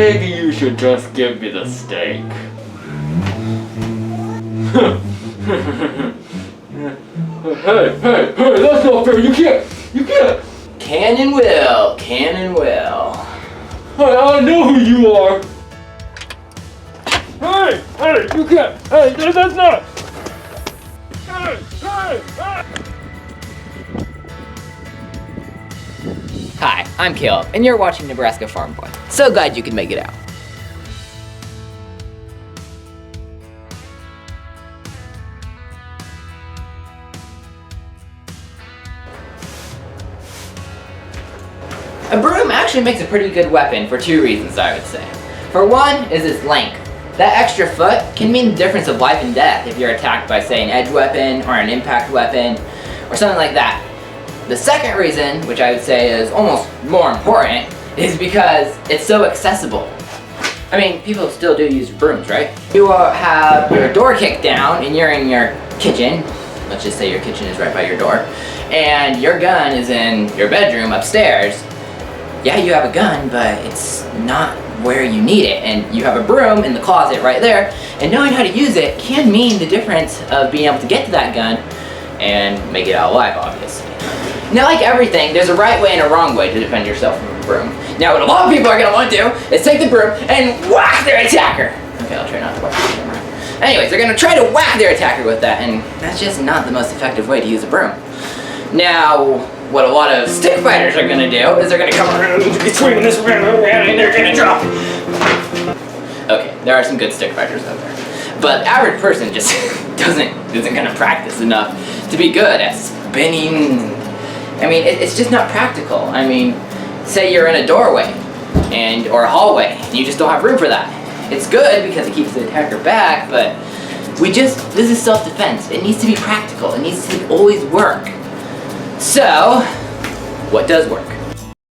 maybe you should just give me the steak. Hey, that's not fair, you can't! Can and will. I know who you are! Hey, you can't! Hey, that's not! Hey! Hi, I'm Caleb, and you're watching Nebraska Farm Boy. So glad you could make it out. A broom actually makes a pretty good weapon for two reasons, I would say. For one is its length. That extra foot can mean the difference of life and death if you're attacked by, say, an edge weapon or an impact weapon or something like that. The second reason, which I would say is almost more important, is because it's so accessible. I mean, people still do use brooms, right? You have your door kicked down and you're in your kitchen. Let's just say your kitchen is right by your door. And your gun is in your bedroom upstairs. Yeah, you have a gun, but it's not where you need it. And you have a broom in the closet right there. And knowing how to use it can mean the difference of being able to get to that gun and make it out alive, obviously. Now, like everything, there's a right way and a wrong way to defend yourself from a broom. Now, what a lot of people are going to want to do is take the broom and whack their attacker. Okay, I'll try not to whack the camera. Anyways, they're going to try to whack their attacker with that, and that's just not the most effective way to use a broom. Now, what a lot of stick fighters are going to do is they're going to come around and swinging this around and they're going to drop. Okay, there are some good stick fighters out there. But the average person just isn't going to practice enough to be good at spinning. I mean, it's just not practical. I mean, say you're in a doorway or a hallway and you just don't have room for that. It's good because it keeps the attacker back, but this is self-defense. It needs to be practical. It needs to always work. So, what does work?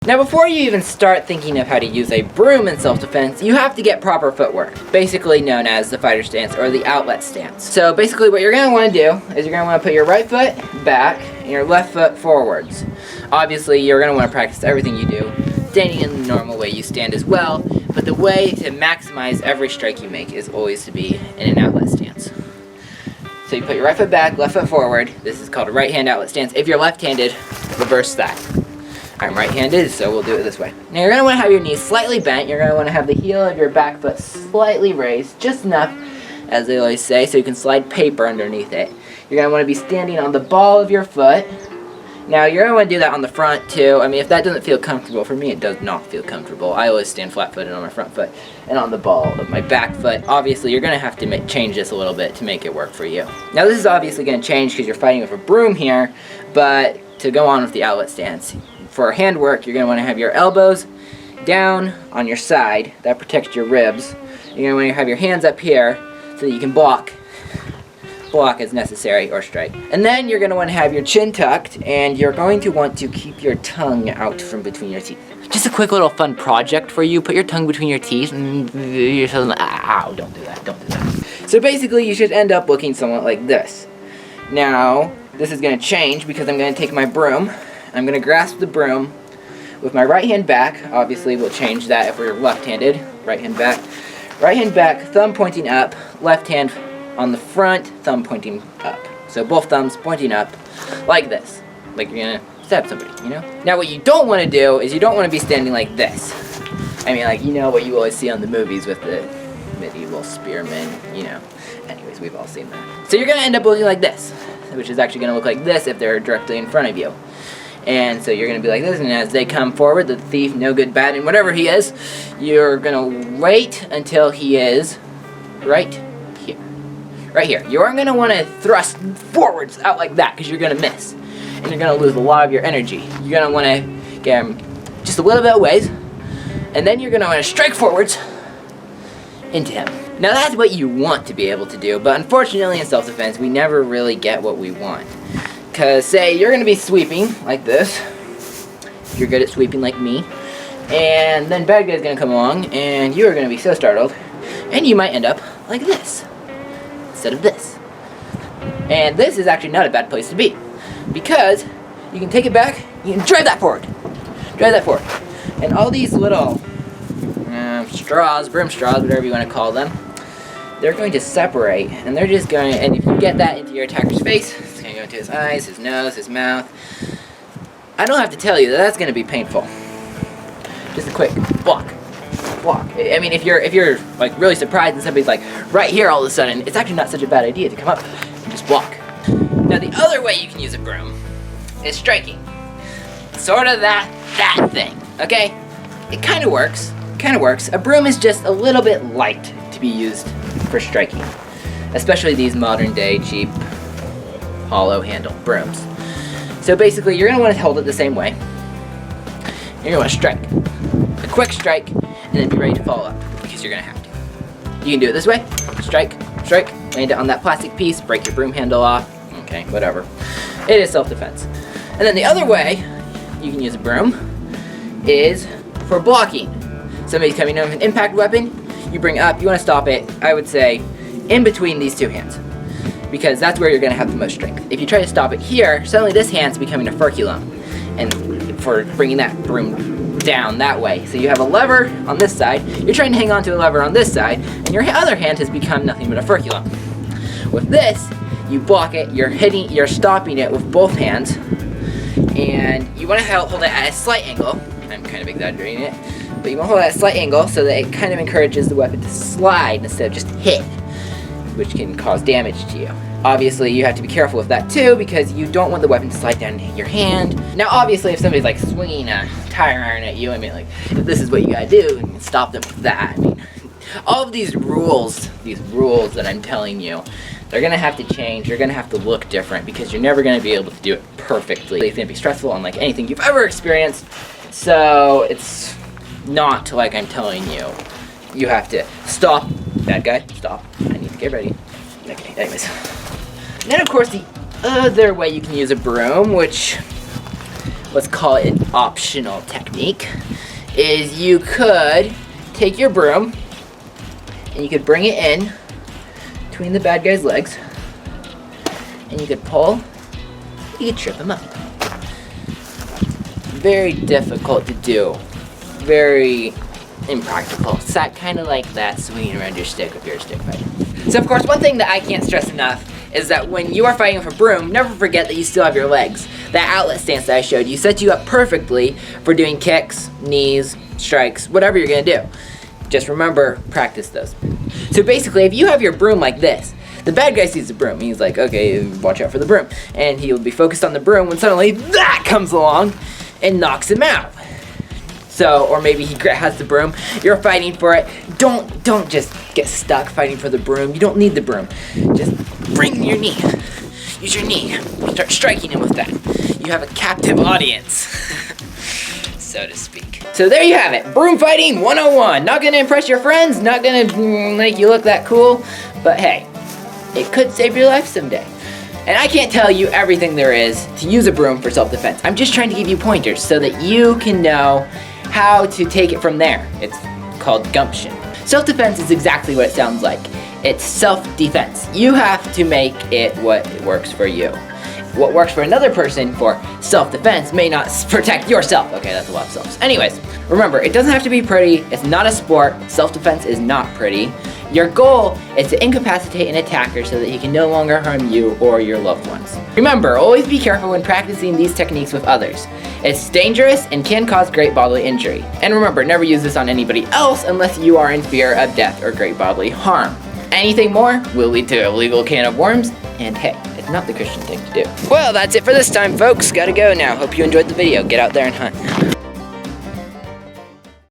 Now, before you even start thinking of how to use a broom in self-defense, you have to get proper footwork, basically known as the fighter stance or the outlet stance. So basically what you're going to want to do is you're going to want to put your right foot back and your left foot forwards. Obviously, you're going to want to practice everything you do, standing in the normal way you stand as well, but the way to maximize every strike you make is always to be in an outlet stance. So you put your right foot back, left foot forward. This is called a right hand outlet stance. If you're left-handed, reverse that. I'm right-handed, so we'll do it this way. Now you're going to want to have your knees slightly bent. You're going to want to have the heel of your back foot slightly raised, just enough, as they always say, so you can slide paper underneath it. You're going to want to be standing on the ball of your foot. Now you're going to want to do that on the front too. I mean, if that doesn't feel comfortable, for me it does not feel comfortable. I always stand flat-footed on my front foot and on the ball of my back foot. Obviously, you're going to have to change this a little bit to make it work for you. Now this is obviously going to change because you're fighting with a broom here, but to go on with the outlet stance, for hand work, you're going to want to have your elbows down on your side. That protects your ribs. You're going to want to have your hands up here so that you can block as necessary or strike. And then you're going to want to have your chin tucked, and you're going to want to keep your tongue out from between your teeth. Just a quick little fun project for you. Put your tongue between your teeth and ow, don't do that. So basically you should end up looking somewhat like this. Now, this is going to change because I'm going to take my broom. I'm going to grasp the broom with my right hand back. Obviously, we'll change that if we're left-handed. Right hand back. Right hand back, thumb pointing up. Left hand on the front, thumb pointing up. So both thumbs pointing up like this. Like you're going to stab somebody, you know? Now, what you don't want to do is you don't want to be standing like this. I mean, like, you know what you always see on the movies with the medieval spearmen, you know. Anyways, we've all seen that. So you're going to end up looking like this, which is actually going to look like this if they're directly in front of you. And so you're going to be like this, and as they come forward, the thief, no good, bad, and whatever he is, you're going to wait until he is right here. Right here. You aren't going to want to thrust forwards out like that because you're going to miss. And you're going to lose a lot of your energy. You're going to want to get him just a little bit of ways, and then you're going to want to strike forwards into him. Now that's what you want to be able to do, but unfortunately in self-defense, we never really get what we want. Because, say, you're going to be sweeping like this, if you're good at sweeping like me, and then bad guy's going to come along, and you are going to be so startled, and you might end up like this, instead of this. And this is actually not a bad place to be, because you can take it back, you can drive that forward, and all these little, I'm straws, broom straws, whatever you want to call them, they're going to separate, and they're just going, and if you get that into your attacker's face, it's going to go into his eyes, his nose, his mouth. I don't have to tell you that that's going to be painful. Just a quick block. I mean, if you're like really surprised and somebody's like right here all of a sudden, it's actually not such a bad idea to come up and just block. Now the other way you can use a broom is striking. Sort of that thing, okay? It kind of works. A broom is just a little bit light to be used for striking, especially these modern day cheap hollow handle brooms. So basically you're going to want to hold it the same way. You're going to want to strike. A quick strike, and then be ready to follow up, because you're going to have to. You can do it this way. Strike, land it on that plastic piece, break your broom handle off. Okay, whatever. It is self-defense. And then the other way you can use a broom is for blocking. Somebody's coming in with an impact weapon, you bring it up, you want to stop it, I would say, in between these two hands, because that's where you're going to have the most strength. If you try to stop it here, suddenly this hand's becoming a furculum, and for bringing that broom down that way. So you have a lever on this side, you're trying to hang on to a lever on this side, and your other hand has become nothing but a furculum. With this, you block it, you're stopping it with both hands, and you want to hold it at a slight angle. I'm kind of exaggerating it, but you want to hold it at a slight angle so that it kind of encourages the weapon to slide instead of just hit, which can cause damage to you. Obviously, you have to be careful with that too, because you don't want the weapon to slide down into your hand. Now, obviously, if somebody's like swinging a tire iron at you, I mean, like, if this is what you gotta do, you can stop them with that. I mean, all of these rules that I'm telling you, they're gonna have to change. You're gonna have to look different, because you're never gonna be able to do it perfectly. It's gonna be stressful, unlike anything you've ever experienced. So it's not like I'm telling you. You have to stop. Bad guy, stop. I need to get ready. Okay, anyways. Then, of course, the other way you can use a broom, which, let's call it an optional technique, is you could take your broom and you could bring it in between the bad guy's legs, and you could pull, you could trip him up. Very difficult to do. Very impractical. It's that kind of like that swinging around your stick if you're a stick fighter. So of course, one thing that I can't stress enough is that when you are fighting with a broom, never forget that you still have your legs. That outlet stance that I showed you sets you up perfectly for doing kicks, knees, strikes, whatever you're gonna do. Just remember, practice those. So basically, if you have your broom like this, the bad guy sees the broom. He's like, okay, watch out for the broom. And he'll be focused on the broom when suddenly that comes along and knocks him out. So, or maybe he has the broom, you're fighting for it. Don't just get stuck fighting for the broom. You don't need the broom. Just bring your knee. Use your knee. Start striking him with that. You have a captive audience, so to speak. So there you have it. Broom fighting 101. Not gonna impress your friends, not gonna make you look that cool, but hey, it could save your life someday. And I can't tell you everything there is to use a broom for self-defense. I'm just trying to give you pointers so that you can know how to take it from there. It's called gumption. Self-defense is exactly what it sounds like. It's self-defense. You have to make it what works for you. What works for another person for self-defense may not protect yourself. Okay, that's a lot of selves. Anyways, remember, it doesn't have to be pretty. It's not a sport. Self-defense is not pretty. Your goal is to incapacitate an attacker so that he can no longer harm you or your loved ones. Remember, always be careful when practicing these techniques with others. It's dangerous and can cause great bodily injury. And remember, never use this on anybody else unless you are in fear of death or great bodily harm. Anything more will lead to a legal can of worms, and hey, it's not the Christian thing to do. Well, that's it for this time, folks. Gotta go now. Hope you enjoyed the video. Get out there and hunt.